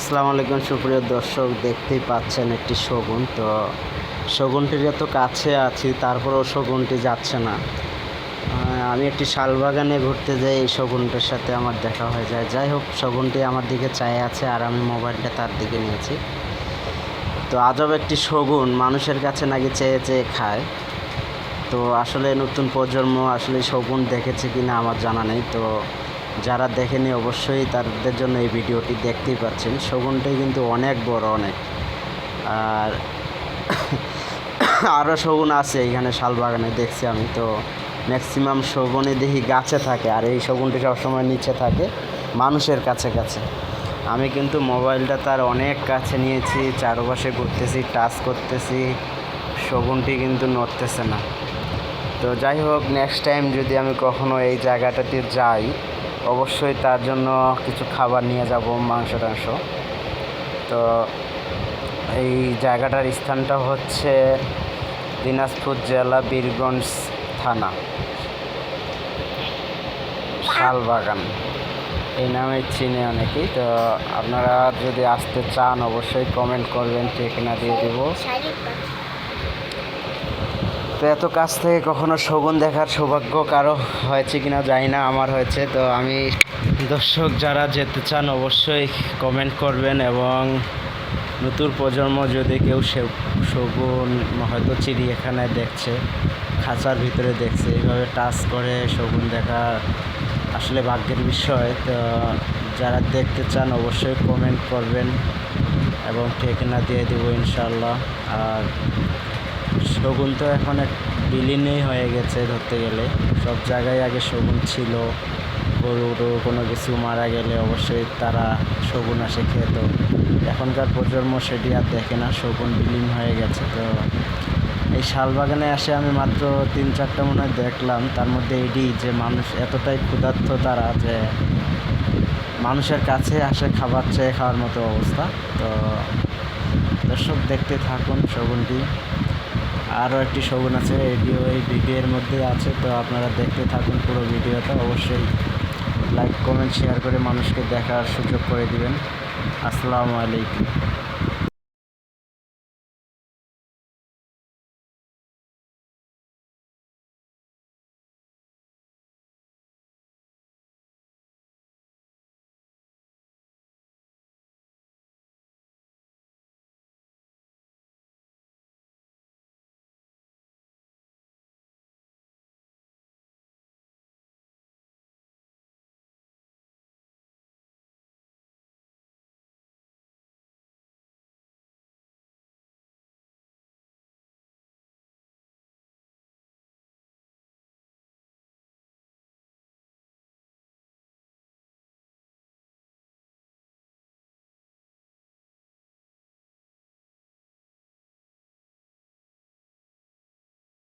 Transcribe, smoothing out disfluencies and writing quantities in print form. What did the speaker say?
আসসালামু আলাইকুম সুপ্রিয় দর্শক, দেখতেই পাচ্ছেন একটি শগুন। তো শগুনটির এত কাছে আছি, তারপরেও শগুনটি যাচ্ছে না। আমি একটি শালবাগানে ঘুরতে যাই, এই শগুনটার সাথে আমার দেখা হয়ে যায়। যাই হোক, শগুনটি আমার দিকে চেয়ে আছে আর আমি মোবাইলটা তার দিকে নিয়েছি। তো আজব একটি শগুন মানুষের কাছে নাকি চেয়ে চেয়ে খায়। তো আসলে নতুন প্রজন্ম আসলে শগুন দেখেছে কিনা আমার জানা নেই। তো যারা দেখেনি অবশ্যই তাদের জন্য এই ভিডিওটি দেখতেই পাচ্ছেন। শগুনটাই কিন্তু অনেক বড়, অনেক। আর আরও শগুন আছে এইখানে শালবাগানে, দেখছি আমি। তো ম্যাক্সিমাম শগুনই দেখি গাছে থাকে, আর এই শগুনটি সবসময় নিচে থাকে মানুষের কাছে কাছে। আমি কিন্তু মোবাইলটা তার অনেক কাছে নিয়েছি, চারপাশে ঘুরতেছি, টাচ করতেছি, শগুনটি কিন্তু নড়তেছে না। তো যাই হোক, নেক্সট টাইম যদি আমি কখনো এই জায়গাটাতে যাই, অবশ্যই তার জন্য কিছু খাবার নিয়ে যাব, মাংস টাংস। তো এই জায়গাটার স্থানটা হচ্ছে দিনাজপুর জেলা, বীরগঞ্জ থানা, শালবাগান এই নামে চিনে অনেকেই। তো আপনারা যদি আসতে চান অবশ্যই কমেন্ট করবেন, ঠিকানা দিয়ে দেব। তো এত কাছ থেকে কখনো শগুন দেখার সৌভাগ্য কারো হয়েছে কিনা জানি না, আমার হয়েছে। তো আমি দর্শক যারা যেতে চান অবশ্যই কমেন্ট করবেন, এবং নতুন প্রজন্ম যদি কেউ শগুন হয়তো চিড়িয়াখানায় দেখছে, খাঁচার ভিতরে দেখছে, এইভাবে টাচ করে শগুন দেখা আসলে ভাগ্যের বিষয়। তো যারা দেখতে চান অবশ্যই কমেন্ট করবেন এবং ঠিকানা দিয়ে দেবো ইনশাল্লাহ। আর শগুন তো এখন এক বিলীনই হয়ে গেছে ধরতে গেলে। সব জায়গায় আগে শগুন ছিল, গরু কোনো কিছু মারা গেলে অবশ্যই তারা শগুন আসে খেত। এখনকার প্রজন্ম সেটি আর দেখে না, শগুন বিলীন হয়ে গেছে। তো এই শালবাগানে আসে আমি মাত্র 3-4টা মনে হয় দেখলাম, তার মধ্যে এটি যে মানুষ এতটাই ক্ষুধার্ত তারা যে মানুষের কাছে আসে খাবার চেয়ে খাওয়ার মতো অবস্থা। তো দর্শক দেখতে থাকুন শগুনটি। আরও একটি শগুন আছে, এটিও এই ভিডিওর মধ্যে আছে। তো আপনারা দেখতে থাকুন পুরো ভিডিওটা, অবশ্যই লাইক কমেন্ট শেয়ার করে মানুষকে দেখার সুযোগ করে দিবেন। আসসালামু আলাইকুম।